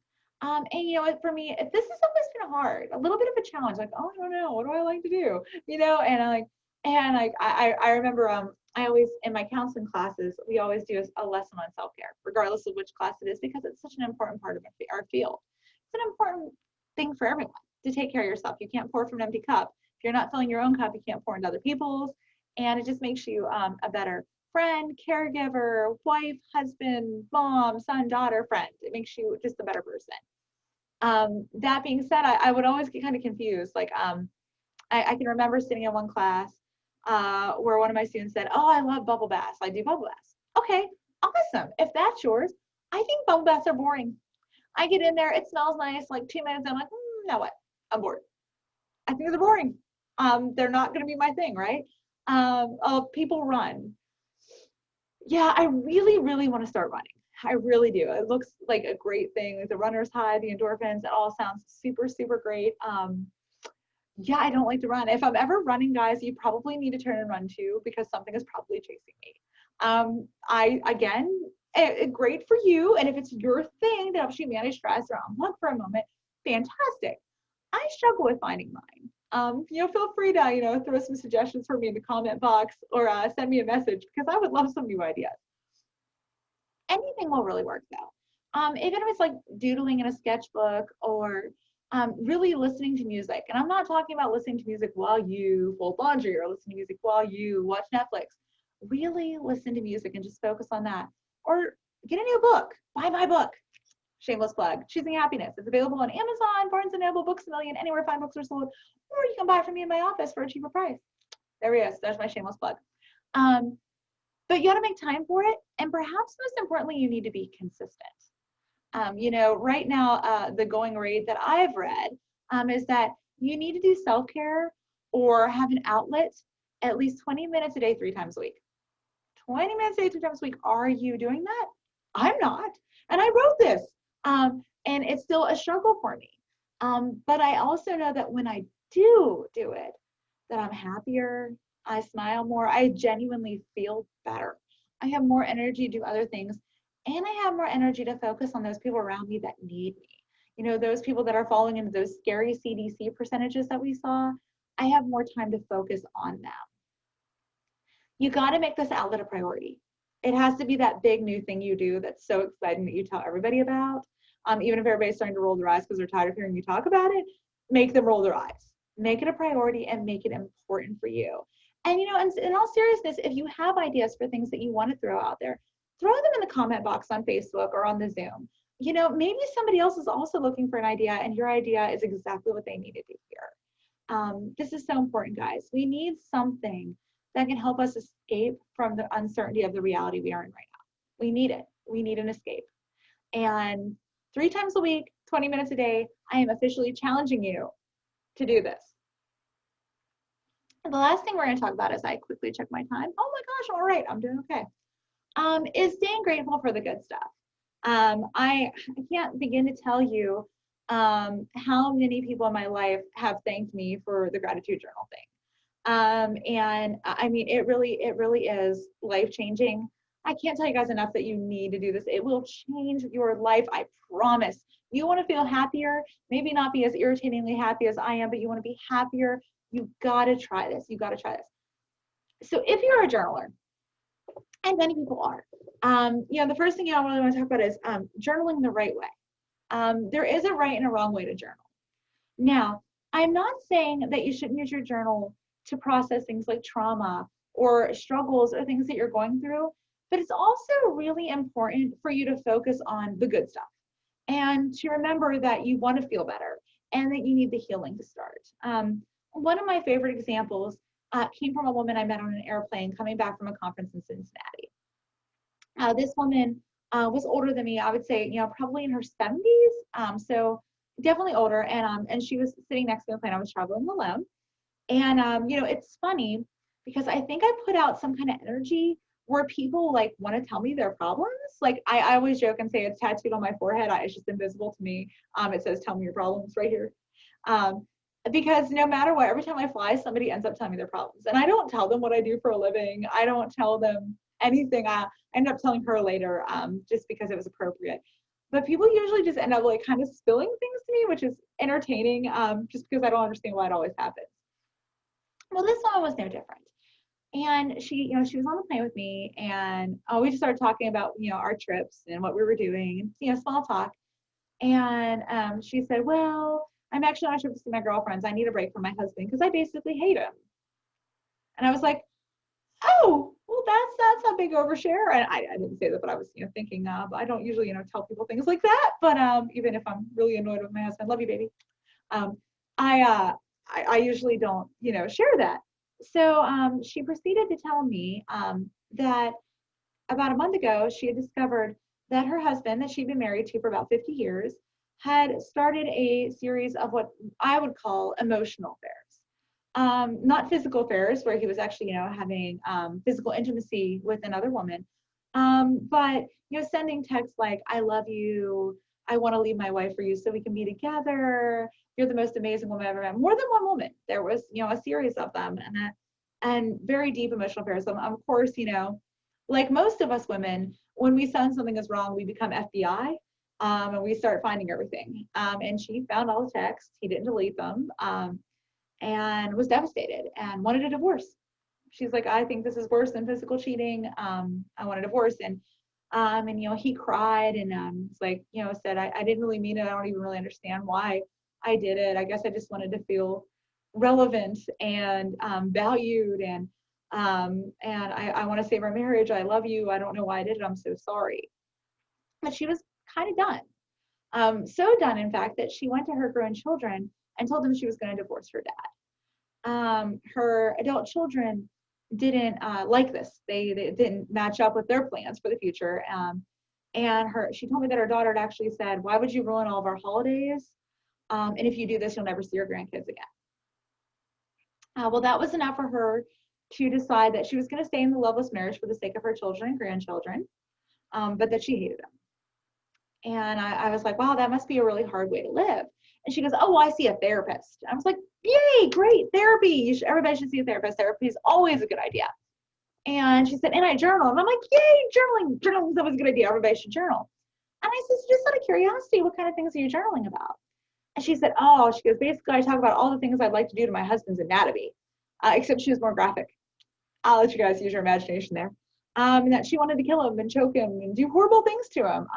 And you know, for me, this has always been hard, a little bit of a challenge. Like, oh, I don't know, what do I like to do? You know, I remember I always in my counseling classes we always do a lesson on self-care, regardless of which class it is, because it's such an important part of our field. It's an important thing for everyone to take care of yourself. You can't pour from an empty cup. If you're not filling your own cup, you can't pour into other people's, and it just makes you a better friend, caregiver, wife, husband, mom, son, daughter, friend. It makes you just a better person. That being said, I would always get kind of confused. Like, I can remember sitting in one class where one of my students said, oh, I love bubble baths. I do bubble baths. Okay, awesome. If that's yours, I think bubble baths are boring. I get in there, it smells nice, like 2 minutes, I'm like, now what? I'm bored. I think they're boring. They're not gonna be my thing, right? People run. Yeah, I really, really want to start running. I really do. It looks like a great thing. Like the runner's high, the endorphins, it all sounds super, super great. Yeah, I don't like to run. If I'm ever running, guys, you probably need to turn and run too, because something is probably chasing me. Great for you. And if it's your thing that helps you manage stress or unplug for a moment, fantastic. I struggle with finding mine. You know, feel free to, you know, throw some suggestions for me in the comment box or send me a message because I would love some new ideas. Anything will really work though. Even if it's like doodling in a sketchbook or really listening to music. And I'm not talking about listening to music while you fold laundry or listen to music while you watch Netflix. Really listen to music and just focus on that. Or get a new book. Buy my book. Shameless plug. Choosing Happiness. It's available on Amazon, Barnes & Noble, Books A Million, anywhere fine books are sold. Or you can buy it from me in my office for a cheaper price. There he is. There's my shameless plug. But you got to make time for it. And perhaps most importantly, you need to be consistent. You know, right now, the going rate that I've read is that you need to do self-care or have an outlet at least 20 minutes a day, 3 times a week. 20 minutes a day, 3 times a week. Are you doing that? I'm not. And I wrote this. And it's still a struggle for me. But I also know that when I do it, that I'm happier, I smile more, I genuinely feel better. I have more energy to do other things, and I have more energy to focus on those people around me that need me. You know, those people that are falling into those scary CDC percentages that we saw, I have more time to focus on them. You got to make this outlet a priority. It has to be that big new thing you do that's so exciting that you tell everybody about. Even if everybody's starting to roll their eyes because they're tired of hearing you talk about it, make them roll their eyes. Make it a priority and make it important for you. And you know, in all seriousness, if you have ideas for things that you want to throw out there, throw them in the comment box on Facebook or on the Zoom. You know, maybe somebody else is also looking for an idea and your idea is exactly what they needed to hear. This is so important, guys. We need something that can help us escape from the uncertainty of the reality we are in right now. We need it. We need an escape. And 3 times a week, 20 minutes a day, I am officially challenging you to do this. And the last thing we're going to talk about, as I quickly check my time, oh my gosh, all right, I'm doing okay, is staying grateful for the good stuff. I can't begin to tell you how many people in my life have thanked me for the gratitude journal thing. And I mean, it really is life-changing. I can't tell you guys enough that you need to do this. It will change your life, I promise. You want to feel happier, maybe not be as irritatingly happy as I am, but you want to be happier, you got to try this. You got to try this. So if you're a journaler, and many people are, the first thing I really want to talk about is journaling the right way. There is a right and a wrong way to journal. Now, I'm not saying that you shouldn't use your journal to process things like trauma or struggles or things that you're going through, but it's also really important for you to focus on the good stuff and to remember that you want to feel better and that you need the healing to start. One of my favorite examples came from a woman I met on an airplane coming back from a conference in Cincinnati. This woman was older than me. I would say, probably in her 70s. So definitely older. And she was sitting next to me on the plane. I was traveling alone. And, it's funny because I think I put out some kind of energy where people like want to tell me their problems. Like I always joke and say it's tattooed on my forehead. It's just invisible to me. It says, "Tell me your problems," right here. Because no matter what, every time I fly, somebody ends up telling me their problems. And I don't tell them what I do for a living. I don't tell them anything. I end up telling her later just because it was appropriate. But people usually just end up like kind of spilling things to me, which is entertaining just because I don't understand why it always happens. Well, this one was no different. And she was on the plane with me and we just started talking about, our trips and what we were doing, small talk. And she said, "Well, I'm actually on a trip to see my girlfriends. I need a break from my husband because I basically hate him." And I was like, "Oh, well, that's a big overshare." And I didn't say that, but I was, thinking, I don't usually, tell people things like that. But even if I'm really annoyed with my husband, love you, baby. I usually don't, share that. So she proceeded to tell me that about a month ago, she had discovered that her husband, that she'd been married to for about 50 years, had started a series of what I would call emotional affairs. Not physical affairs, where he was actually, having physical intimacy with another woman, but, sending texts like, "I love you, I want to leave my wife for you so we can be together, you're the most amazing woman I've ever met." More than one woman. There was, a series of them, and very deep emotional affairs. Of course, like most of us women, when we sense something is wrong, we become FBI, and we start finding everything. And she found all the texts. He didn't delete them, and was devastated and wanted a divorce. She's like, "I think this is worse than physical cheating. I want a divorce." And he cried and it's like, said, I didn't really mean it. I don't even really understand why I did it. I guess I just wanted to feel relevant and valued, and I want to save our marriage. I love you. I don't know why I did it. I'm so sorry. But she was kind of done. So done, in fact, that she went to her grown children and told them she was going to divorce her dad. Her adult children didn't like this. They didn't match up with their plans for the future. And she told me that her daughter had actually said, "Why would you ruin all of our holidays? And if you do this, you'll never see your grandkids again." Well, that was enough for her to decide that she was going to stay in the loveless marriage for the sake of her children and grandchildren, but that she hated them. And I was like, "Wow, that must be a really hard way to live." And she goes, "Oh, well, I see a therapist." I was like, "Yay, great, therapy. Everybody should see a therapist. Therapy is always a good idea." And she said, "And I journal." And I'm like, "Yay, journaling. Journaling is always a good idea. Everybody should journal." And I said, "Just out of curiosity, what kind of things are you journaling about?" And she said, "Oh," she goes, "basically, I talk about all the things I'd like to do to my husband's anatomy," except she was more graphic. I'll let you guys use your imagination there. And that she wanted to kill him and choke him and do horrible things to him.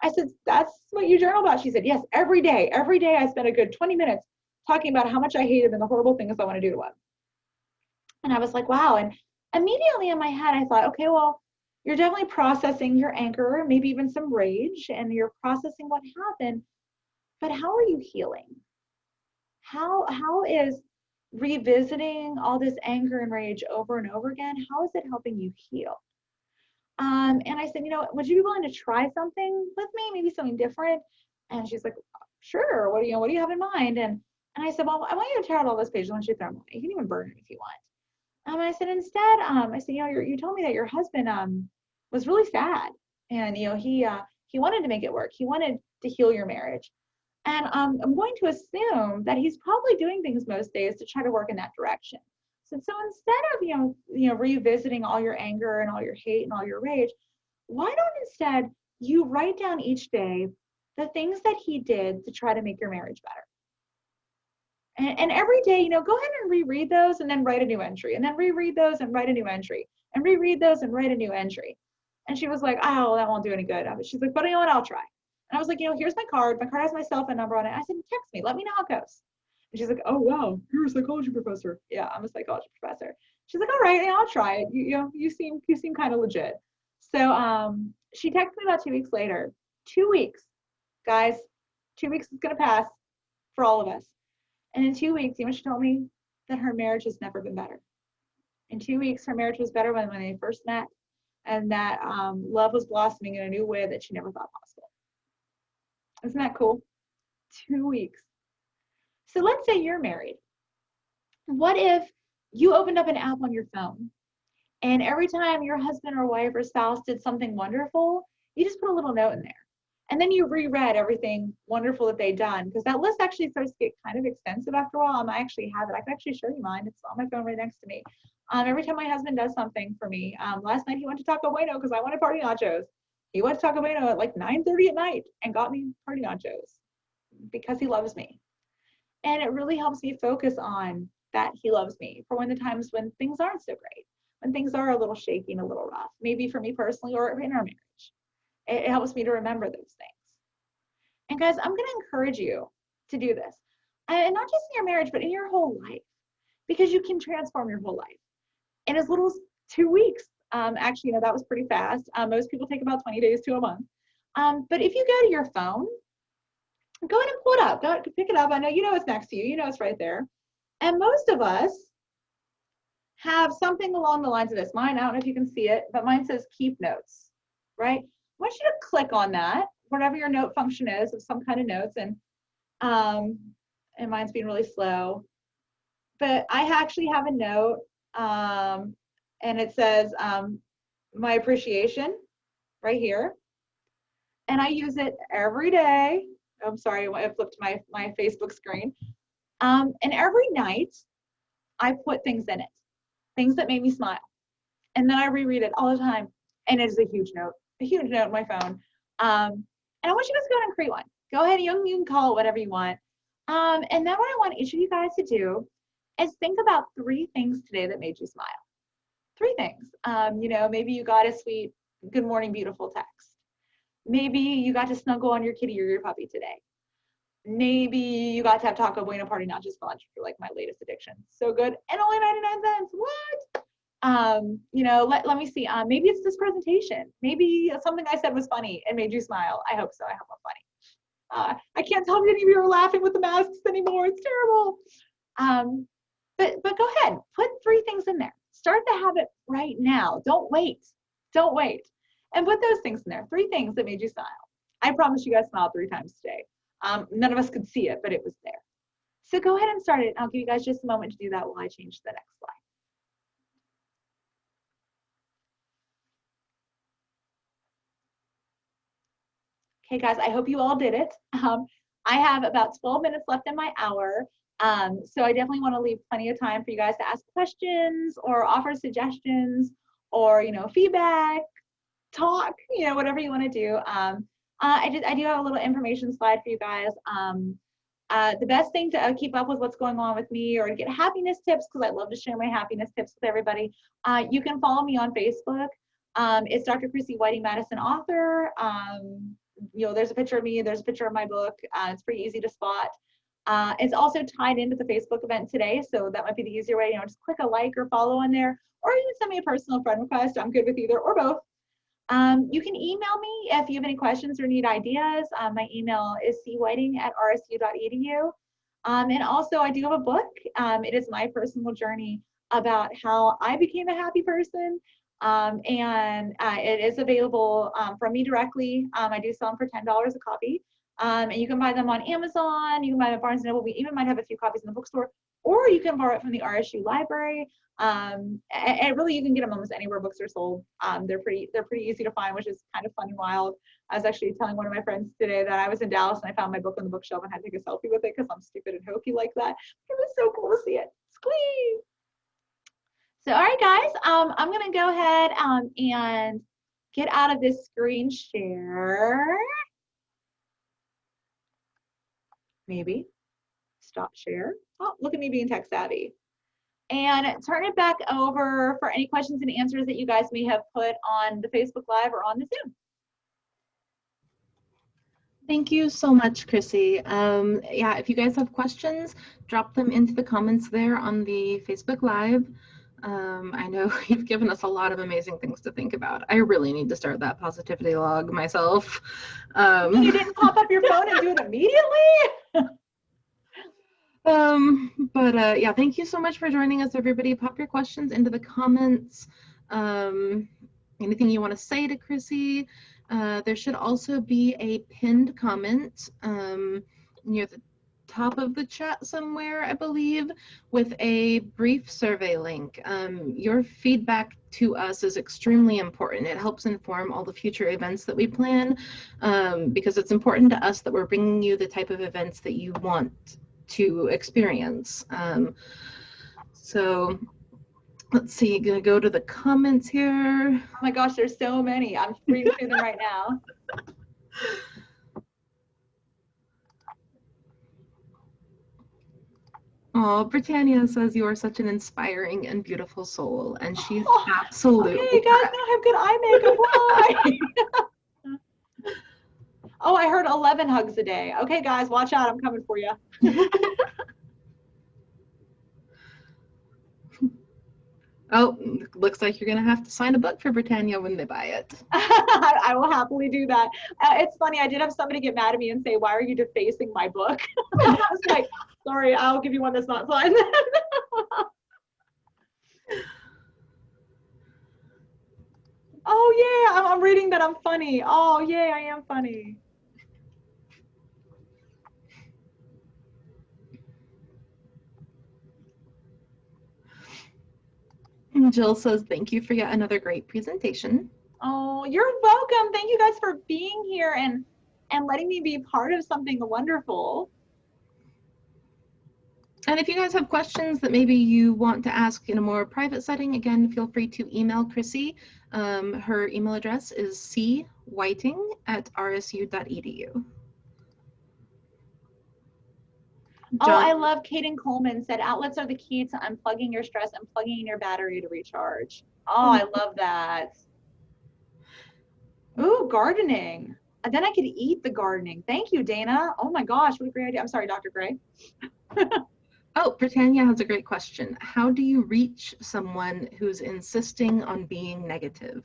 I said, "That's what you journal about?" She said, "Yes, every day. Every day I spend a good 20 minutes talking about how much I hate him and the horrible things I want to do to him." And I was like, wow. And immediately in my head, I thought, okay, well, you're definitely processing your anger, maybe even some rage, and you're processing what happened. But how are you healing? how is revisiting all this anger and rage over and over again, how is it helping you heal? And I said, would you be willing to try something with me, maybe something different? And she's like, sure. What do you have in mind? And I said, well, I want you to tear out all those pages. I want you to throw them away. You can even burn it if you want. I said, instead, I said, you told me that your husband was really sad, and he wanted to make it work. He wanted to heal your marriage, and I'm going to assume that he's probably doing things most days to try to work in that direction. So instead of revisiting all your anger and all your hate and all your rage, why don't instead you write down each day the things that he did to try to make your marriage better? And every day, go ahead and reread those and then write a new entry, and then reread those and write a new entry, and reread those and write a new entry. And she was like, oh, that won't do any good. She's like, but you know what, I'll try. And I was like, here's my card. My card has my cell phone number on it. I said, text me, let me know how it goes. And she's like, oh, wow, you're a psychology professor. Yeah, I'm a psychology professor. She's like, all right, yeah, I'll try it. You seem kind of legit. So she texted me about 2 weeks later. 2 weeks, guys, 2 weeks is gonna pass for all of us. And in 2 weeks, she told me that her marriage has never been better. In 2 weeks, her marriage was better when they first met, and that love was blossoming in a new way that she never thought possible. Isn't that cool? 2 weeks. So let's say you're married. What if you opened up an app on your phone, and every time your husband or wife or spouse did something wonderful, you just put a little note in there. And then you reread everything wonderful that they'd done, because that list actually starts to get kind of extensive after a while. I actually have it. I can actually show you mine. It's on my phone right next to me. Every time my husband does something for me, last night he went to Taco Bueno because I wanted party nachos. He went to Taco Bueno at like 9:30 at night and got me party nachos because he loves me. And it really helps me focus on that he loves me for the times when things aren't so great, when things are a little shaky and a little rough, maybe for me personally or in our marriage. It helps me to remember those things. And guys, I'm going to encourage you to do this. And not just in your marriage, but in your whole life, because you can transform your whole life in as little as 2 weeks. Actually, that was pretty fast. Most people take about 20 days to a month. But if you go to your phone, go ahead and pull it up. Go pick it up. I know it's next to you. It's right there. And most of us have something along the lines of this. Mine, I don't know if you can see it, but mine says keep notes, right? I want you to click on that, whatever your note function is, of some kind of notes, and mine's being really slow. But I actually have a note, and it says my appreciation right here, and I use it every day. I'm sorry, I flipped my Facebook screen. And every night, I put things in it, things that made me smile, and then I reread it all the time, and it is a huge note in my phone. And I want you guys to go ahead and create one. Go ahead, you can call it whatever you want. And then what I want each of you guys to do is think about 3 things today that made you smile. 3 things. Maybe you got a sweet good morning beautiful text. Maybe you got to snuggle on your kitty or your puppy today. Maybe you got to have Taco Bueno party nachos for lunch, for like my latest addiction. So good, and only 99 cents. What? Let me see. Maybe it's this presentation. Maybe something I said was funny and made you smile. I hope so. I hope I'm funny. I can't tell if any of you are laughing with the masks anymore. It's terrible. But go ahead, put 3 things in there. Start the habit right now. Don't wait. Don't wait. And put those things in there. 3 things that made you smile. I promise you guys smiled 3 times today. None of us could see it, but it was there. So go ahead and start it. I'll give you guys just a moment to do that while I change to the next slide. Okay, guys, I hope you all did it. I have about 12 minutes left in my hour. So I definitely want to leave plenty of time for you guys to ask questions or offer suggestions or, feedback, talk, whatever you want to do. I do have a little information slide for you guys. The best thing to keep up with what's going on with me or to get happiness tips, because I love to share my happiness tips with everybody, you can follow me on Facebook. It's Dr. Chrissy Whiting-Madison, author. There's a picture of me, there's a picture of my book. It's pretty easy to spot. It's also tied into the Facebook event today, so that might be the easier way. Just click a like or follow on there, or you can send me a personal friend request. I'm good with either or both. You can email me if you have any questions or need ideas. My email is cwhiting@rsu.edu. And also, I do have a book. It is my personal journey about how I became a happy person. And it is available from me directly. I do sell them for $10 a copy. And you can buy them on Amazon. You can buy them at Barnes & Noble. We even might have a few copies in the bookstore. Or you can borrow it from the RSU library. And really, you can get them almost anywhere books are sold. They're pretty easy to find, which is kind of fun and wild. I was actually telling one of my friends today that I was in Dallas and I found my book on the bookshelf and had to take a selfie with it because I'm stupid and hokey like that. It was so cool to see it. Squeeze. So, all right, guys, I'm going to go ahead and get out of this screen share. Maybe stop share. Oh, look at me being tech savvy. And turn it back over for any questions and answers that you guys may have put on the Facebook Live or on the Zoom. Thank you so much, Chrissy. Yeah, if you guys have questions, drop them into the comments there on the Facebook Live. I know you've given us a lot of amazing things to think about. I really need to start that positivity log myself. You didn't pop up your phone and do it immediately? But yeah, thank you so much for joining us, everybody. Pop your questions into the comments. Anything you want to say to Chrissy? There should also be a pinned comment near the top of the chat somewhere, I believe, with a brief survey link. Your feedback to us is extremely important. It helps inform all the future events that we plan, because it's important to us that we're bringing you the type of events that you want to experience. So let's see, gonna go to the comments here. Oh my gosh, there's so many. I'm reading through them right now. Oh, Britannia says you are such an inspiring and beautiful soul, and she's absolutely okay, guys, now I have good eye makeup. Why? Oh, I heard 11 hugs a day. Okay, guys, watch out. I'm coming for you. Oh, looks like you're going to have to sign a book for Britannia when they buy it. I will happily do that. It's funny. I did have somebody get mad at me and say, why are you defacing my book? I was like, sorry, I'll give you one that's not signed. Oh, yeah, I'm reading that I'm funny. Oh, yeah, I am funny. And Jill says, thank you for yet another great presentation. Oh, you're welcome. Thank you guys for being here and letting me be part of something wonderful. And if you guys have questions that maybe you want to ask in a more private setting, again, feel free to email Chrissy. Her email address is cwhiting@rsu.edu. Oh, I love Kaden Coleman said, outlets are the key to unplugging your stress and plugging in your battery to recharge. Oh, I love that. Ooh, gardening. And then I could eat the gardening. Thank you, Dana. Oh my gosh, what a great idea. I'm sorry, Dr. Gray. Oh, Britannia has a great question. How do you reach someone who's insisting on being negative?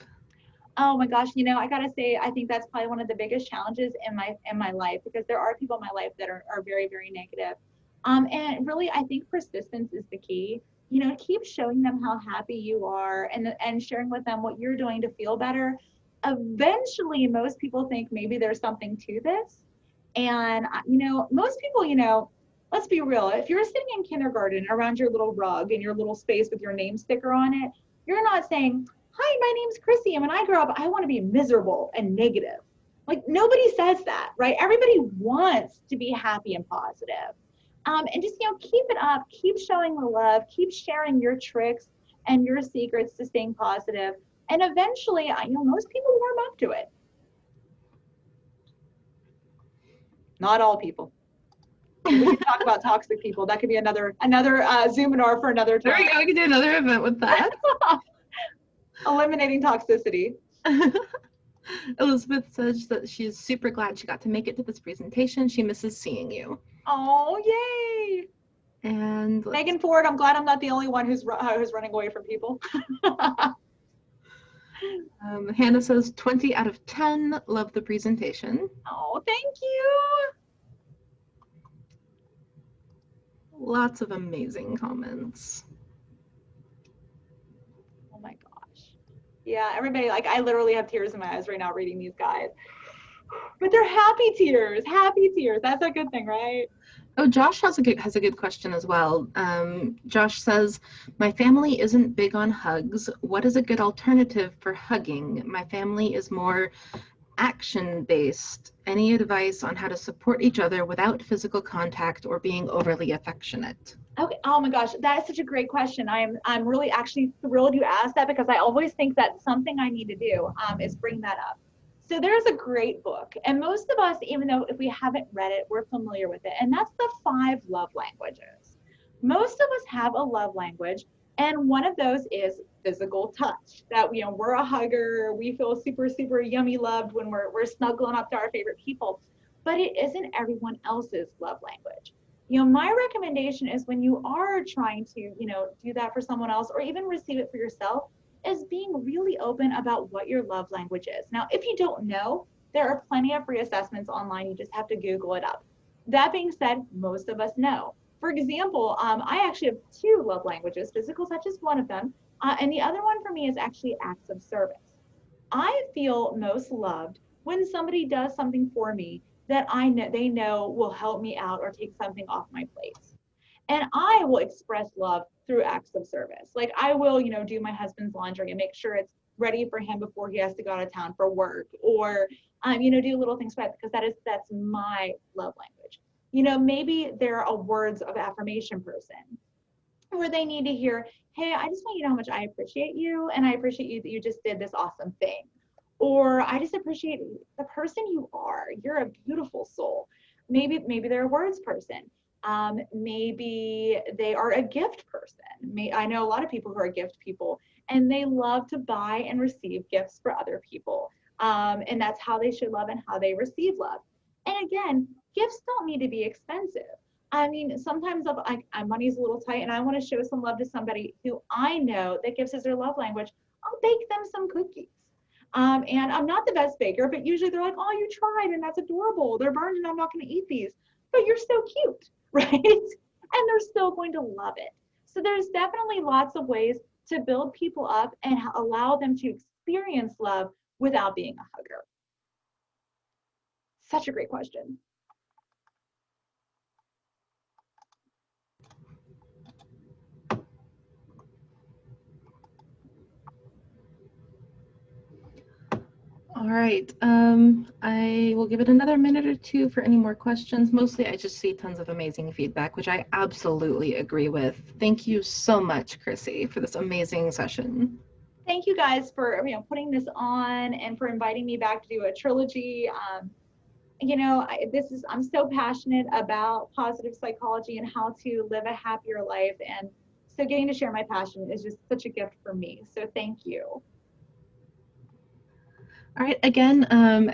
Oh my gosh, you know, I gotta say, I think that's probably one of the biggest challenges in my life, because there are people in my life that are very, very negative. And really, I think persistence is the key. You know, keep showing them how happy you are and sharing with them what you're doing to feel better. Eventually, most people think maybe there's something to this. And, you know, most people, you know, let's be real. If you're sitting in kindergarten around your little rug in your little space with your name sticker on it, you're not saying, hi, my name's Chrissy, and when I grow up, I want to be miserable and negative. Like, nobody says that, right? Everybody wants to be happy and positive. And just, you know, keep it up, keep showing the love, keep sharing your tricks and your secrets to staying positive. And eventually, you know, most people warm up to it. Not all people. We can talk about toxic people. That could be another Zoominar for another time. There we go. We can do another event with that. Eliminating toxicity. Elizabeth says that she's super glad she got to make it to this presentation. She misses seeing you. Oh, yay! And Megan Ford, I'm glad I'm not the only one who's running away from people. Hannah says 20 out of 10. Love the presentation. Oh, thank you. lots of amazing comments. Oh my gosh. Yeah, everybody, like I literally have tears in my eyes right now reading these guys. But they're happy tears, happy tears. That's a good thing, right? Oh, Josh has a good question as well. Josh says, my family isn't big on hugs. What is a good alternative for hugging? My family is more action-based. Any advice on how to support each other without physical contact or being overly affectionate? Okay. Oh my gosh, that is such a great question. I'm really actually thrilled you asked that because I always think that's something I need to do is bring that up. So there's a great book, and most of us, even though if we haven't read it, we're familiar with it, and that's the 5 love languages. Most of us have a love language, and one of those is physical touch. That we're a hugger, we feel super super yummy loved when we're snuggling up to our favorite people, but it isn't everyone else's love language. My recommendation is when you are trying to, do that for someone else or even receive it for yourself, is being really open about what your love language is. Now, if you don't know, there are plenty of free assessments online. You just have to Google it up. That being said, most of us know. For example, I actually have 2 love languages. Physical touch is one of them. And the other one for me is actually acts of service. I feel most loved when somebody does something for me that I know they know will help me out or take something off my plate. And I will express love through acts of service. Like I will, do my husband's laundry and make sure it's ready for him before he has to go out of town for work, or do little things for that because that's my love language. Maybe they're a words of affirmation person where they need to hear, hey, I just want you to know how much I appreciate you, and I appreciate you that you just did this awesome thing. Or I just appreciate the person you are. You're a beautiful soul. Maybe they're a words person. Maybe they are a gift person. I know a lot of people who are gift people, and they love to buy and receive gifts for other people. And that's how they should love and how they receive love. And again, gifts don't need to be expensive. I mean, sometimes if money's a little tight and I want to show some love to somebody who I know that gifts is their love language, I'll bake them some cookies. And I'm not the best baker, but usually they're like, oh, you tried and that's adorable. They're burned and I'm not going to eat these, but you're so cute, right? And they're still going to love it. So there's definitely lots of ways to build people up and allow them to experience love without being a hugger. Such a great question. All right, I will give it another minute or two for any more questions. Mostly I just see tons of amazing feedback, which I absolutely agree with. Thank you so much, Chrissy, for this amazing session. Thank you guys for putting this on and for inviting me back to do a trilogy. I'm so passionate about positive psychology and how to live a happier life. And so getting to share my passion is just such a gift for me. So thank you. All right, again,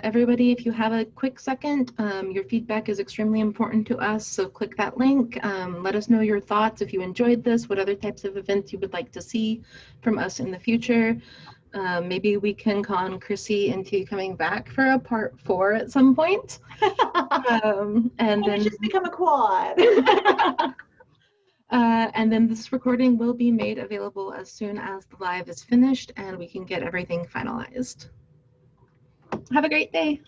everybody, if you have a quick second, your feedback is extremely important to us, so click that link. Let us know your thoughts if you enjoyed this, what other types of events you would like to see from us in the future. Maybe we can con Chrissy into coming back for a part 4 at some point. And then just become a quad. And then this recording will be made available as soon as the live is finished and we can get everything finalized. Have a great day.